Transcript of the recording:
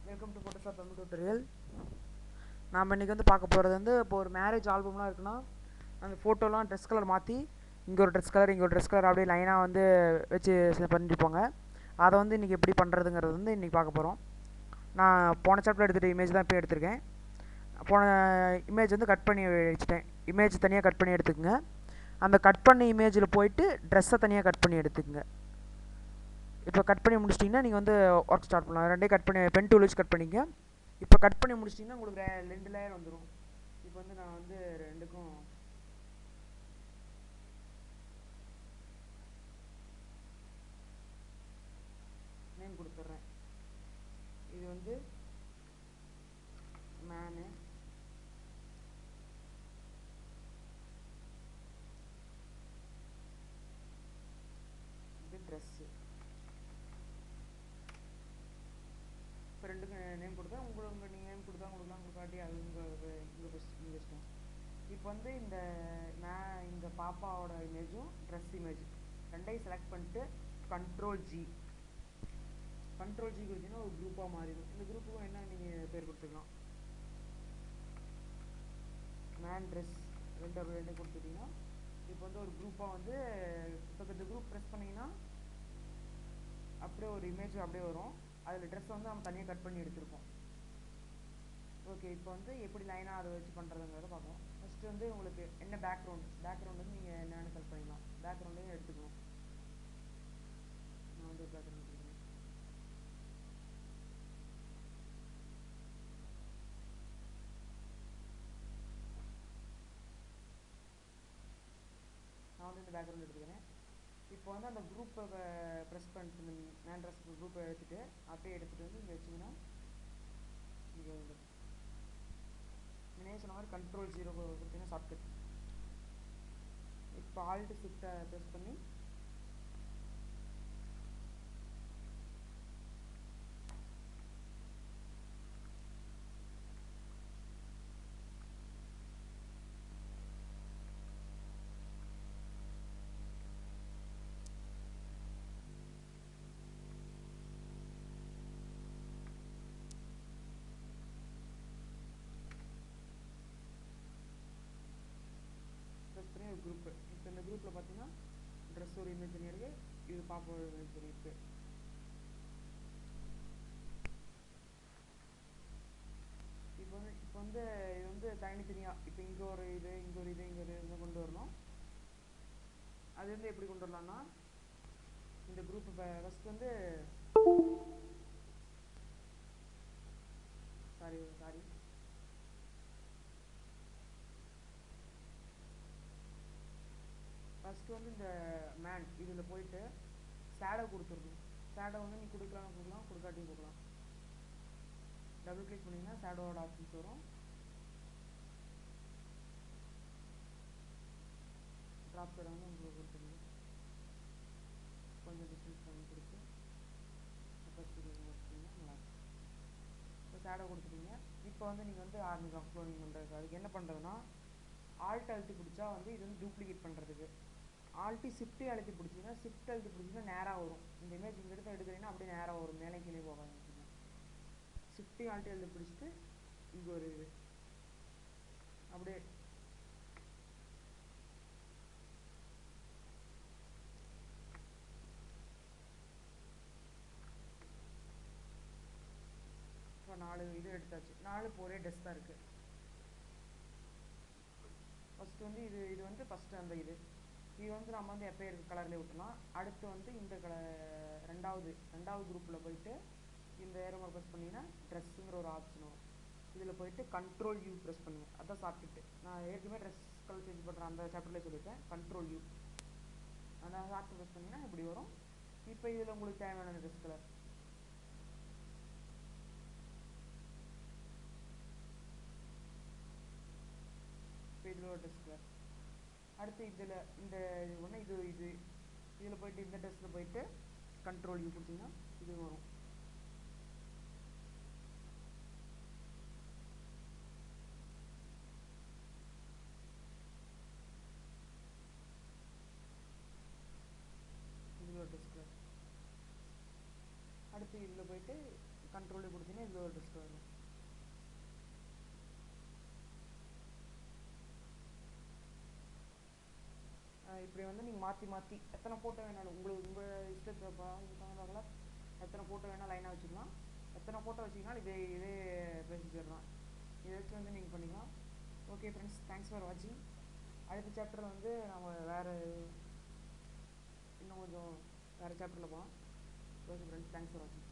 Welcome to Photoshop Tamil tutorial. நாம் இன்றைக்கி வந்து பார்க்க போகிறது வந்து இப்போ ஒரு மேரேஜ் ஆல்பம்லாம் இருக்குன்னா அந்த ஃபோட்டோலாம் ட்ரெஸ் கலர் மாற்றி இங்கே ஒரு ட்ரெஸ் கலர் இங்கே ஒரு ட்ரெஸ் கலர் அப்படியே லைனாக வந்து வச்சு பண்ணிருப்போங்க. அதை வந்து இன்றைக்கி எப்படி பண்ணுறதுங்கிறது வந்து இன்றைக்கி பார்க்க போகிறோம். நான் போன சாப்டர் எடுத்துகிட்ட இமேஜ் தான் இப்போ எடுத்திருக்கேன். போன இமேஜ் வந்து கட் பண்ணி வச்சுட்டேன். இமேஜ் தனியாக கட் பண்ணி எடுத்துக்கோங்க. அந்த கட் பண்ண இமேஜில் போயிட்டு ட்ரெஸ்ஸை தனியாக கட் பண்ணி எடுத்துக்கோங்க. இப்போ கட் பண்ணி முடிச்சிட்டிங்கன்னா நீங்கள் வந்து ஒர்க் ஸ்டார்ட் பண்ணலாம். ரெண்டே கட் பண்ணி பென் டூல் வச்சு கட் பண்ணிங்க. இப்போ கட் பண்ணி முடிச்சிட்டிங்கன்னா உங்களுக்கு 2 லேயர் வந்துடும். இப்போ வந்து நான் வந்து ரெண்டுக்கும் நேம் கொடுத்துட்றேன். இது வந்து மேனு, இது ட்ரெஸ்ஸு. இப்போ ரெண்டுக்கும் நேம் கொடுத்தா உங்களுக்கு நீங்கள் நேம் கொடுத்தா உங்களுக்குலாம் கொடுக்காட்டி அது உங்கள் இஷ்டம். இப்போ வந்து இந்த பாப்பாவோட இமேஜும் ட்ரெஸ் இமேஜ் ரெண்டையும் செலக்ட் பண்ணிட்டு கண்ட்ரோல் ஜி கொடுத்தீங்கன்னா ஒரு குரூப்பாக மாறிடும். இந்த குரூப்புக்கும் என்ன நீங்கள் பேர் கொடுத்துக்கலாம். மேன் ட்ரெஸ் ரெண்டு கொடுத்துட்டிங்கன்னா இப்போ வந்து ஒரு குரூப்பாக வந்து இப்போ இந்த குரூப் ப்ரெஸ் பண்ணிங்கன்னா அப்படியே ஒரு இமேஜ் அப்படியே வரும். அதில் ட்ரெஸ் வந்து நம்ம தனியாக கட் பண்ணி எடுத்துருப்போம். ஓகே, இப்போ வந்து எப்படி லைனாக அதை வச்சு பண்ணுறதுங்கிறத பார்க்கலாம். ஃபஸ்ட்டு வந்து உங்களுக்கு என்ன பேக்ரவுண்ட் வந்து நீங்கள் என்னென்னு செலக்ட் பண்ணிக்கலாம். பேக்ரவுண்டையும் எடுத்துக்கணும். நான் வந்து பேக்ரவுண்ட் எடுத்துக்கிறேன். நான் வந்து இந்த பேக்ரவுண்ட் எடுத்துக்கிறேன். இப்போ வந்து அந்த குரூப்பை ப்ரெஸ் பண்ணிட்டு இந்த மேன் ட்ரெஸ் குரூப்பை எடுத்துகிட்டு அப்படியே எடுத்துகிட்டு வந்து இங்கே வச்சிங்கன்னா இங்கே வந்து சொன்ன மாதிரி கண்ட்ரோல் 0 கொடுத்தீங்கன்னா ஷார்ட்கட். இப்போ ஆல்ட் ஷிஃப்ட்டை ப்ரெஸ் பண்ணி ஒரு குரூப்பு. இப்போ இந்த குரூப்பில் பார்த்தீங்கன்னா ட்ரெஸ் ஒரு இமேஜ் தனியாக இருக்குது, இது பாப்பா ஒரு இமேஜ் தனியாக இருக்குது. இப்போ வந்து இது வந்து தனித்தனியாக இப்போ இங்கே ஒரு இது கொண்டு வரணும். அது வந்து எப்படி கொண்டு வரலாம்னா இந்த குரூப் இப்போ ஃபஸ்ட் வந்து சாரி ஃபஸ்ட்டு வந்து இந்த மேன் இதில் போயிட்டு ஷேடோ கொடுத்துடணும். ஷேடோ வந்து நீ கொடுக்கலாம் கொடுக்காட்டியும் கொடுக்கலாம். டபுள் கிளிக் பண்ணிங்கன்னா ஷேடோவோட ஆப்ஷன்ஸ் வரும். ட்ராப் ஷேடோ வந்து உங்களுக்கு கொடுத்துருங்க. கொஞ்சம் டிஸ்டன்ஸ் பண்ணி கொடுத்து ஃபஸ்ட்டு வச்சுட்டிங்கன்னா நல்லாயிருக்கும். இப்போ ஷேடோ கொடுத்துட்டீங்க. இப்போ வந்து நீங்கள் வந்து ஆரம்பிக்கலாம் க்ளோனிங் பண்ணுறதுக்கு. அதுக்கு என்ன பண்ணுறதுன்னா ஆல்ட் அழுத்தி பிடிச்சா வந்து இது வந்து டூப்ளிகேட் பண்ணுறதுக்கு ஷிஃப்ட் அழுத்தி பிடிச்சிங்கன்னா நேராக வரும். இந்த இமேஜ் இங்கே எடுக்கிறீங்கன்னா அப்படியே நேராக வரும், மேலே கீழே போகாது. ஷிஃப்ட்டையும் ஆல்ட் அழுத்தி பிடிச்சிட்டு இங்கே ஒரு இது அப்படியே இப்போ 4 இது எடுத்தாச்சு. 4 ஒரே ட்ரெஸ் தான் இருக்குது. ஃபஸ்ட்டு வந்து இது வந்து ஃபஸ்ட்டு அந்த இது வந்து நம்ம வந்து எப்போ இருக்க கலர்லேயே விட்டுலாம். அடுத்து வந்து இந்த ரெண்டாவது குரூப்பில் போயிட்டு இந்த ஏரோமார்க் ப்ரெஸ் பண்ணிங்கன்னா ட்ரெஸ்ஸுங்கிற ஒரு ஆப்ஷன் வரும். இதில் போயிட்டு கண்ட்ரோல் யூ ப்ரெஸ் பண்ணுங்கள். அதான் ஷார்ட்கட்டு. நான் ஏற்கனவே ட்ரெஸ் கலர் சேஞ்ச் பண்ணுறேன் அந்த சாப்டர்லேயே சொல்லியிருக்கேன். கண்ட்ரோல் யூ அந்த ஷார்ட்கட் ப்ரெஸ் பண்ணிங்கன்னா இப்படி வரும். இப்போ இதில் உங்களுக்கு தேவையான ட்ரெஸ் கலர் இப்போ இதில் ஒரு ட்ரெஸ் கலர். அடுத்து இந்த ஒன்று இதில் போயிட்டு இந்த ட்ரெஸ்ஸில் போயிட்டு கண்ட்ரோல் யூ கொடுத்தீங்கன்னா இது வரும். இதில் ஒரு ட்ரெஸ் கலர். அடுத்து இதில் போயிட்டு கண்ட்ரோலே கொடுத்தீங்கன்னா இதில் ஒரு ட்ரெஸ் கலர் வரும். இப்படி வந்து நீங்கள் மாற்றி மாற்றி எத்தனை ஃபோட்டோ வேணாலும் உங்களுக்கு உங்கள் இஷ்டத்துப்பா இதுக்காக எத்தனை ஃபோட்டோ வேணால் லைனாக வச்சுக்கலாம். எத்தனை ஃபோட்டோ வச்சிங்கனாலும் இதே ப்ரொசீஜர் தான். இதை வச்சு வந்து நீங்கள் பண்ணிக்கலாம். ஓகே ஃப்ரெண்ட்ஸ், தேங்க்ஸ் ஃபார் வாட்சிங். அடுத்த சாப்டர் வந்து நம்ம இன்னும் கொஞ்சம் வேறு சாப்டரில் போகலாம். ஓகே ஃப்ரெண்ட்ஸ், தேங்க்ஸ் ஃபார் வாட்சிங்.